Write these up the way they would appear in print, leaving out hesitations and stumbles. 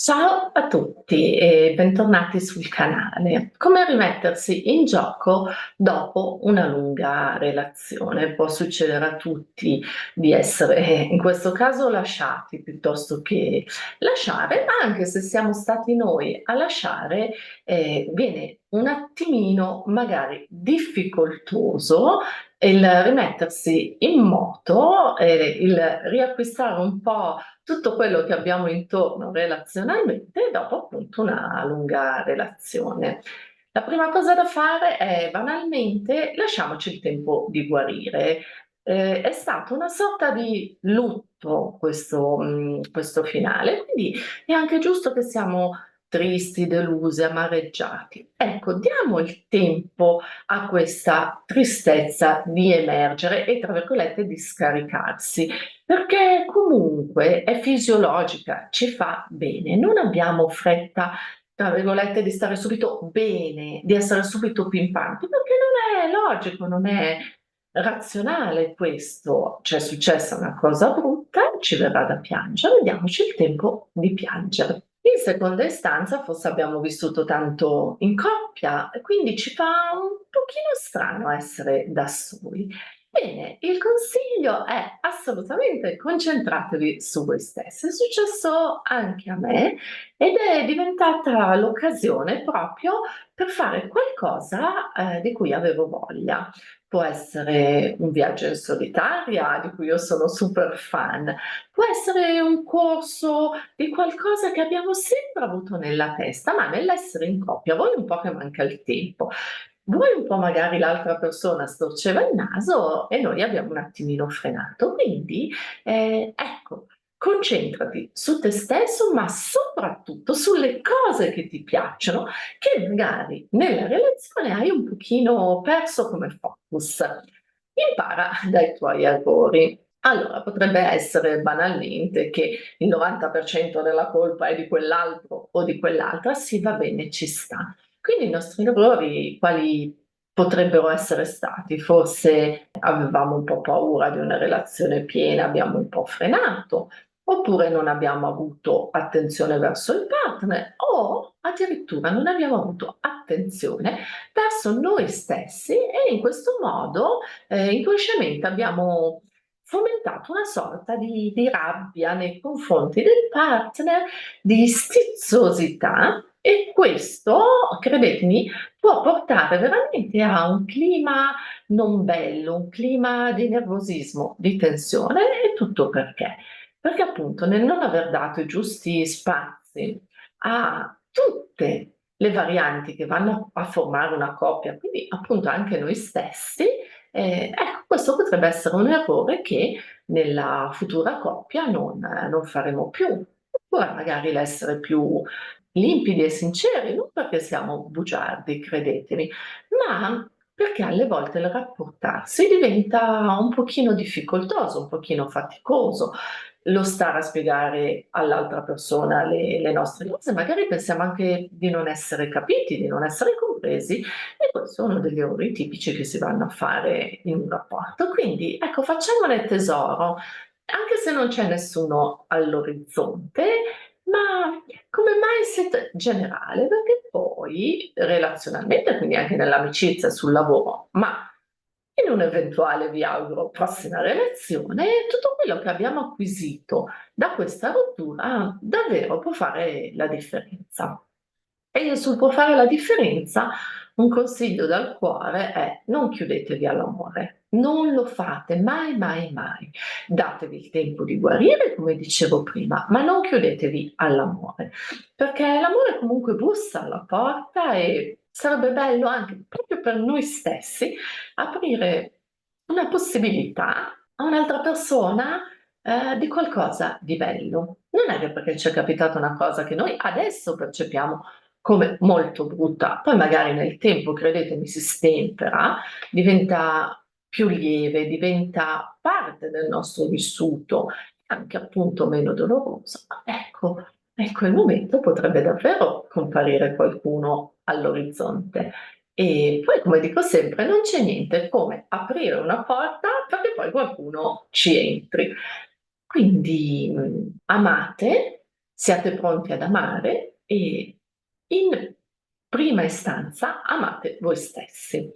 Ciao a tutti e bentornati sul canale. Come rimettersi in gioco dopo una lunga relazione? Può succedere a tutti di essere, in questo caso, lasciati piuttosto che lasciare, ma anche se siamo stati noi a lasciare, viene un attimino magari difficoltoso il rimettersi in moto e il riacquistare un po' tutto quello che abbiamo intorno relazionalmente dopo appunto una lunga relazione. La prima cosa da fare è banalmente lasciamoci il tempo di guarire. È stato una sorta di lutto questo finale, quindi è anche giusto che siamo tristi, delusi, amareggiati. Ecco, diamo il tempo a questa tristezza di emergere e, tra virgolette, di scaricarsi. Perché comunque è fisiologica, ci fa bene, non abbiamo fretta, tra virgolette, di stare subito bene, di essere subito pimpanti, perché non è logico, non è razionale questo. C'è successa una cosa brutta, ci verrà da piangere, diamoci il tempo di piangere. In seconda istanza forse abbiamo vissuto tanto in coppia e quindi ci fa un pochino strano essere da soli. Bene, il consiglio è assolutamente concentratevi su voi stessi. È successo anche a me ed è diventata l'occasione proprio per fare qualcosa, di cui avevo voglia. Può essere un viaggio in solitaria, di cui io sono super fan, può essere un corso di qualcosa che abbiamo sempre avuto nella testa, ma nell'essere in coppia vuole un po' che manca il tempo. Vuoi un po' magari l'altra persona storceva il naso e noi abbiamo un attimino frenato. Quindi, ecco, concentrati su te stesso, ma soprattutto sulle cose che ti piacciono, che magari nella relazione hai un pochino perso come focus. Impara dai tuoi errori. Allora, potrebbe essere banalmente che il 90% della colpa è di quell'altro o di quell'altra, sì, va bene, ci sta. Quindi i nostri errori quali potrebbero essere stati? Forse avevamo un po' paura di una relazione piena, abbiamo un po' frenato, oppure non abbiamo avuto attenzione verso il partner o addirittura non abbiamo avuto attenzione verso noi stessi e in questo modo inconsciamente abbiamo fomentato una sorta di rabbia nei confronti del partner, di stizzosità e questo, credetemi, può portare veramente a un clima non bello, un clima di nervosismo, di tensione e tutto perché? Perché appunto nel non aver dato i giusti spazi a tutte le varianti che vanno a formare una coppia, quindi appunto anche noi stessi, ecco, questo potrebbe essere un errore che nella futura coppia non faremo più. Oppure magari l'essere più limpidi e sinceri, non perché siamo bugiardi, credetemi, ma perché alle volte il rapportarsi diventa un pochino difficoltoso, un pochino faticoso. Lo stare a spiegare all'altra persona le nostre cose, magari pensiamo anche di non essere capiti, di non essere compresi e questo è uno degli errori tipici che si vanno a fare in un rapporto. Quindi ecco, facciamone tesoro, anche se non c'è nessuno all'orizzonte, ma come mindset generale, perché poi relazionalmente, quindi anche nell'amicizia e sul lavoro, ma in un'eventuale, vi auguro, prossima relazione, tutto quello che abbiamo acquisito da questa rottura davvero può fare la differenza. E io sul può fare la differenza, un consiglio dal cuore è: non chiudetevi all'amore, non lo fate mai, mai, mai. Datevi il tempo di guarire, come dicevo prima, ma non chiudetevi all'amore, perché l'amore comunque bussa alla porta e sarebbe bello anche proprio per noi stessi aprire una possibilità a un'altra persona di qualcosa di bello. Non è che perché ci è capitata una cosa che noi adesso percepiamo come molto brutta, poi magari nel tempo, credetemi, si stempera, diventa più lieve, diventa parte del nostro vissuto, anche appunto meno doloroso. Ma ecco il momento potrebbe davvero comparire qualcuno all'orizzonte. E poi, come dico sempre, non c'è niente come aprire una porta perché poi qualcuno ci entri. Quindi amate, siate pronti ad amare e in prima istanza amate voi stessi.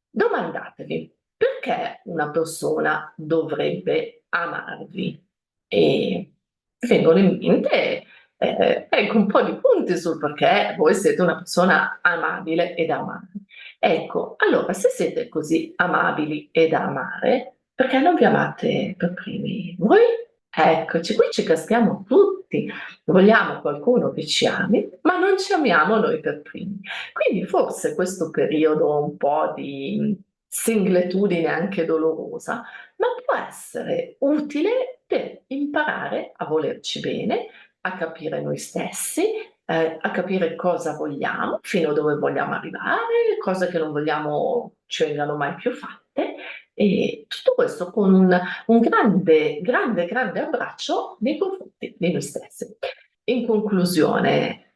Domandatevi: perché una persona dovrebbe amarvi? E vengono in mente, ecco, un po' di punti sul perché voi siete una persona amabile e da amare. Ecco, allora se siete così amabili e da amare, perché non vi amate per primi voi? Eccoci, qui ci caschiamo tutti. Vogliamo qualcuno che ci ami, ma non ci amiamo noi per primi. Quindi forse questo periodo un po' di singletudine anche dolorosa, ma può essere utile per imparare a volerci bene, a capire noi stessi, a capire cosa vogliamo, fino a dove vogliamo arrivare, cose che non vogliamo ci vengano mai più fatte e tutto questo con un grande, grande, grande abbraccio nei confronti di noi stessi. In conclusione,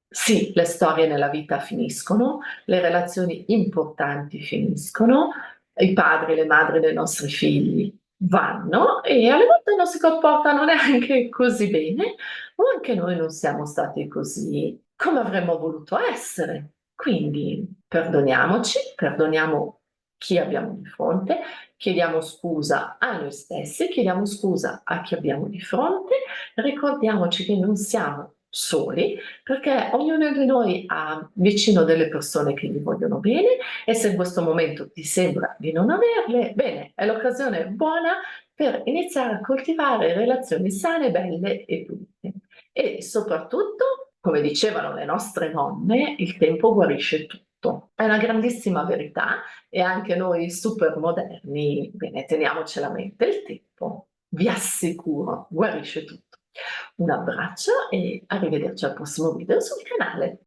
sì, le storie nella vita finiscono, le relazioni importanti finiscono, i padri e le madri dei nostri figli vanno e alle volte non si comportano neanche così bene, o anche noi non siamo stati così come avremmo voluto essere. Quindi perdoniamoci, perdoniamo chi abbiamo di fronte, chiediamo scusa a noi stessi, chiediamo scusa a chi abbiamo di fronte, ricordiamoci che non siamo soli, perché ognuno di noi ha vicino delle persone che gli vogliono bene e se in questo momento ti sembra di non averle, bene, è l'occasione buona per iniziare a coltivare relazioni sane, belle e pulite. E soprattutto, come dicevano le nostre nonne, il tempo guarisce tutto. È una grandissima verità e anche noi super moderni, bene, teniamocela a mente, il tempo, vi assicuro, guarisce tutto. Un abbraccio e arrivederci al prossimo video sul canale.